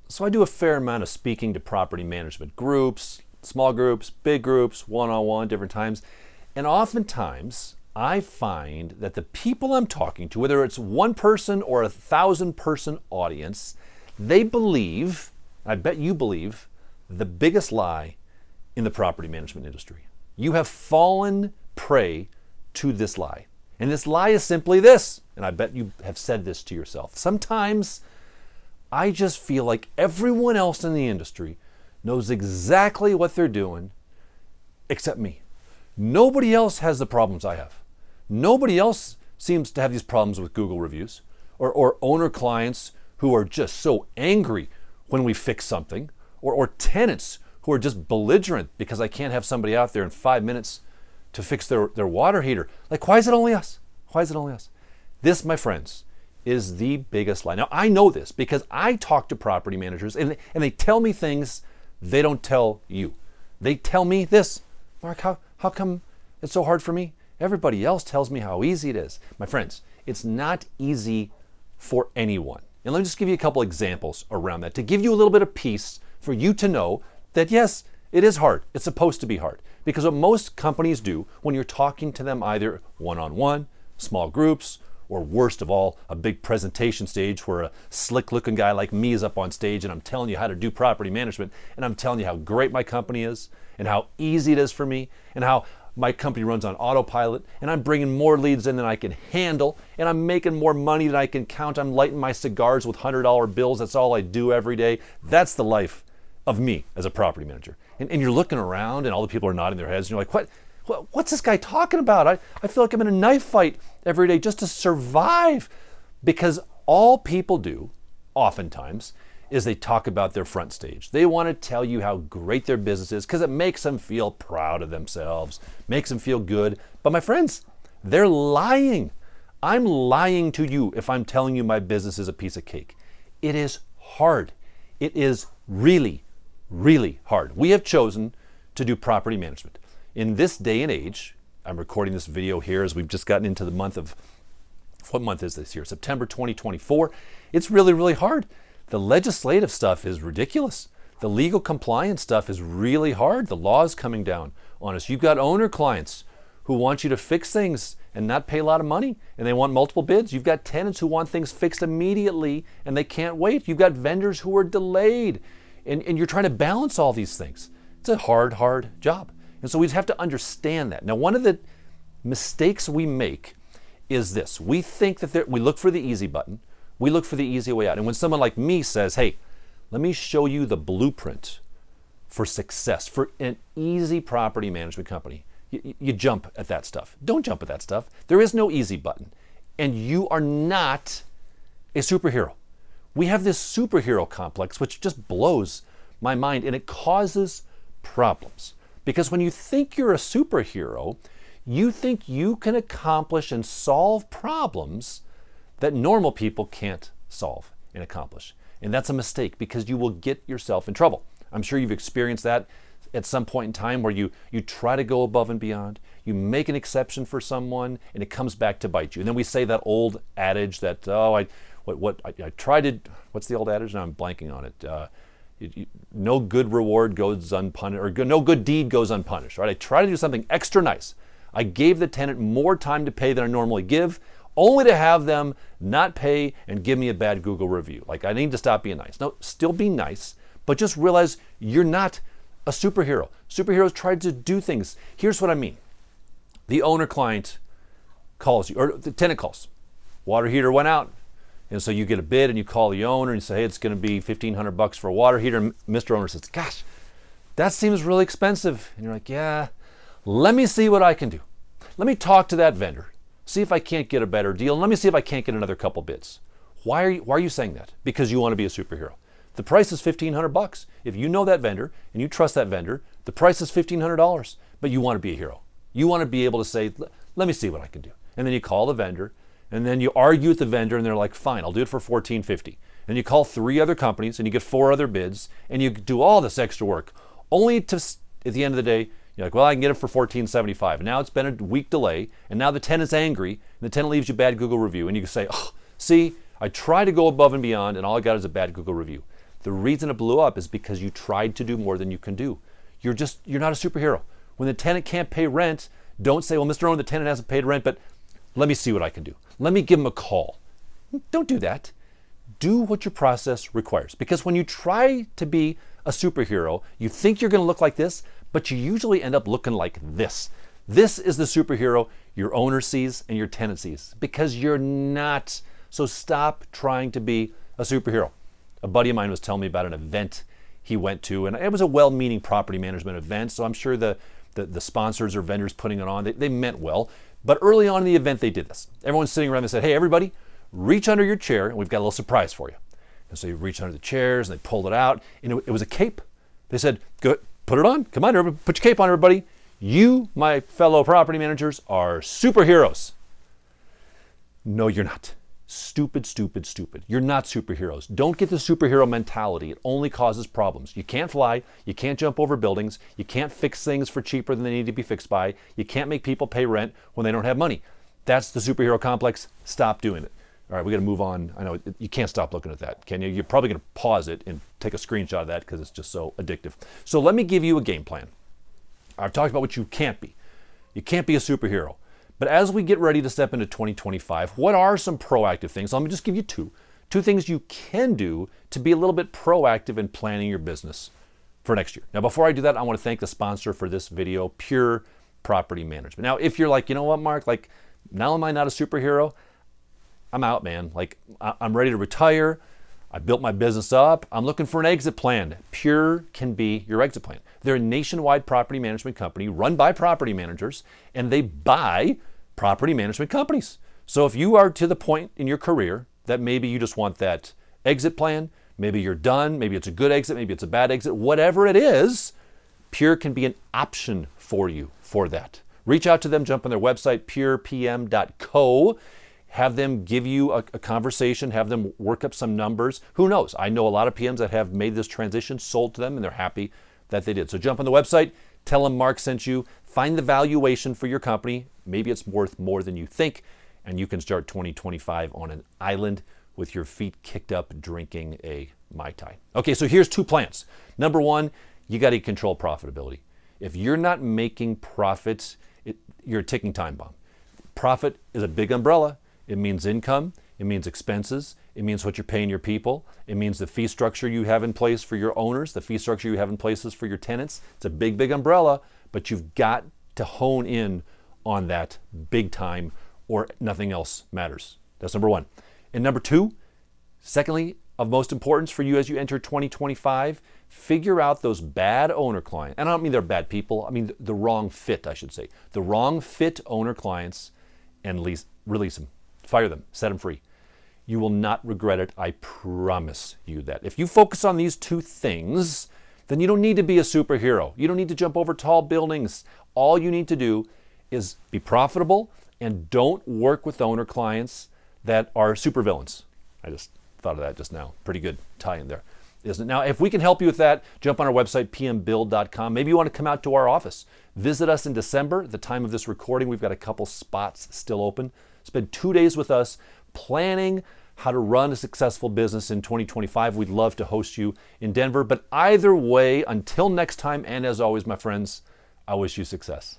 So I do a fair amount of speaking to property management groups, small groups, big groups, one-on-one, different times. And oftentimes I find that the people I'm talking to, whether it's one person or 1,000-person audience, they believe, I bet you believe, the biggest lie in the property management industry. You have fallen prey to this lie. And this lie is simply this, and I bet you have said this to yourself. Sometimes I just feel like everyone else in the industry knows exactly what they're doing except me. Nobody else has the problems I have. Nobody else seems to have these problems with Google reviews or owner clients who are just so angry when we fix something or tenants who are just belligerent because I can't have somebody out there in 5 minutes to fix their water heater. Like, why is it only us? Why is it only us? This, my friends, is the biggest lie. Now, I know this because I talk to property managers and they tell me things they don't tell you. They tell me this, Mark, how come it's so hard for me? Everybody else tells me how easy it is. My friends, it's not easy for anyone. And let me just give you a couple examples around that to give you a little bit of peace for you to know that yes, it is hard. It's supposed to be hard. Because what most companies do when you're talking to them either one-on-one, small groups, or worst of all, a big presentation stage where a slick-looking guy like me is up on stage and I'm telling you how to do property management and I'm telling you how great my company is and how easy it is for me and how my company runs on autopilot and I'm bringing more leads in than I can handle and I'm making more money than I can count. I'm lighting my cigars with $100 bills. That's all I do every day. That's the life of me as a property manager. And you're looking around and all the people are nodding their heads and you're like, what's this guy talking about? I feel like I'm in a knife fight every day just to survive. Because all people do, oftentimes, is they talk about their front stage. They want to tell you how great their business is because it makes them feel proud of themselves, makes them feel good. But my friends, they're lying. I'm lying to you if I'm telling you my business is a piece of cake. It is hard. It is really, really hard. We have chosen to do property management. In this day and age, I'm recording this video here as we've just gotten into the month of, what month is this here? September 2024. It's really, really hard. The legislative stuff is ridiculous. The legal compliance stuff is really hard. The law is coming down on us. You've got owner clients who want you to fix things and not pay a lot of money, and they want multiple bids. You've got tenants who want things fixed immediately and they can't wait. You've got vendors who are delayed, and you're trying to balance all these things. It's a hard, hard job. And so we have to understand that. Now, one of the mistakes we make is this. We think that we look for the easy button. We look for the easy way out. And when someone like me says, hey, let me show you the blueprint for success, for an easy property management company, you jump at that stuff. Don't jump at that stuff. There is no easy button. And you are not a superhero. We have this superhero complex, which just blows my mind, and it causes problems. Because when you think you're a superhero, you think you can accomplish and solve problems that normal people can't solve and accomplish. And that's a mistake because you will get yourself in trouble. I'm sure you've experienced that at some point in time where you try to go above and beyond, you make an exception for someone, and it comes back to bite you. And then we say that old adage that, I tried to, what's the old adage? Now I'm blanking on it. No good reward goes unpunished, or no good deed goes unpunished, right? I try to do something extra nice. I gave the tenant more time to pay than I normally give, only to have them not pay and give me a bad Google review. Like, I need to stop being nice. No, still be nice, but just realize you're not a superhero. Superheroes try to do things. Here's what I mean. The owner client calls you, or the tenant calls. Water heater went out. And so you get a bid and you call the owner and say, hey, it's going to be $1,500 for a water heater. And Mr. Owner says, gosh, that seems really expensive. And you're like, yeah, let me see what I can do. Let me talk to that vendor, see if I can't get a better deal. And let me see if I can't get another couple bids. Why are you saying that? Because you want to be a superhero. The price is $1,500. If you know that vendor and you trust that vendor, the price is $1,500, but you want to be a hero. You want to be able to say, let me see what I can do. And then you call the vendor, and then you argue with the vendor, and they're like, fine, I'll do it for $1,450. And you call 3 other companies, and you get 4 other bids, and you do all this extra work, only to, at the end of the day, you're like, well, I can get it for $1,475. And now it's been a week delay, and now the tenant's angry, and the tenant leaves you a bad Google review, and you can say, oh, see, I try to go above and beyond, and all I got is a bad Google review. The reason it blew up is because you tried to do more than you can do. You're not a superhero. When the tenant can't pay rent, don't say, well, Mr. Owner, the tenant hasn't paid rent, but let me see what I can do. Let me give him a call. Don't do that. Do what your process requires. Because when you try to be a superhero, you think you're going to look like this, but you usually end up looking like this. This is the superhero your owner sees and your tenant sees, because you're not. So stop trying to be a superhero. A buddy of mine was telling me about an event he went to, and it was a well-meaning property management event, so I'm sure the sponsors or vendors putting it on, they meant well. But early on in the event, they did this. Everyone's sitting around and said, hey, everybody, reach under your chair, and we've got a little surprise for you. And so you reach under the chairs, and they pulled it out, and it was a cape. They said, go, put it on. Come on, everybody, put your cape on, everybody. You, my fellow property managers, are superheroes. No, you're not. Stupid, stupid, stupid. You're not superheroes. Don't get the superhero mentality. It only causes problems. You can't fly. You can't jump over buildings. You can't fix things for cheaper than they need to be fixed by. You can't make people pay rent when they don't have money. That's the superhero complex. Stop doing it. All right, we got to move on. I know you can't stop looking at that, can you? You're probably going to pause it and take a screenshot of that because it's just so addictive. So let me give you a game plan. I've talked about what you can't be. You can't be a superhero. But as we get ready to step into 2025, what are some proactive things? Let me just give you two things you can do to be a little bit proactive in planning your business for next year. Now, before I do that, I want to thank the sponsor for this video, Pure Property Management. Now, if you're like, you know what, Mark, like, now am I not a superhero? I'm out, man. Like, I'm ready to retire. I built my business up. I'm looking for an exit plan. Pure can be your exit plan. They're a nationwide property management company run by property managers, and they buy property management companies. So if you are to the point in your career that maybe you just want that exit plan, maybe you're done, maybe it's a good exit, maybe it's a bad exit, whatever it is, Pure can be an option for you for that. Reach out to them, jump on their website, purepm.co. Have them give you a conversation, have them work up some numbers. Who knows? I know a lot of PMs that have made this transition, sold to them, and they're happy that they did. So jump on the website, tell them Mark sent you, find the valuation for your company. Maybe it's worth more than you think, and you can start 2025 on an island with your feet kicked up drinking a Mai Tai. Okay, so here's two plans. Number one, you got to control profitability. If you're not making profits, you're a ticking time bomb. Profit is a big umbrella. It means income, it means expenses, it means what you're paying your people, it means the fee structure you have in place for your owners, the fee structure you have in places for your tenants. It's a big, big umbrella, but you've got to hone in on that big time or nothing else matters. That's number one. And number two, secondly, of most importance for you as you enter 2025, figure out those bad owner clients. And I don't mean they're bad people, I mean the wrong fit, I should say. The wrong fit owner clients, and release them. Fire them, set them free. You will not regret it. I promise you that. If you focus on these two things, then you don't need to be a superhero. You don't need to jump over tall buildings. All you need to do is be profitable and don't work with owner clients that are supervillains. I just thought of that just now. Pretty good tie-in there, isn't it? Now, if we can help you with that, jump on our website, pmbuild.com. Maybe you want to come out to our office. Visit us in December. At the time of this recording, we've got a couple spots still open. Spend 2 days with us planning how to run a successful business in 2025. We'd love to host you in Denver. But either way, until next time, and as always, my friends, I wish you success.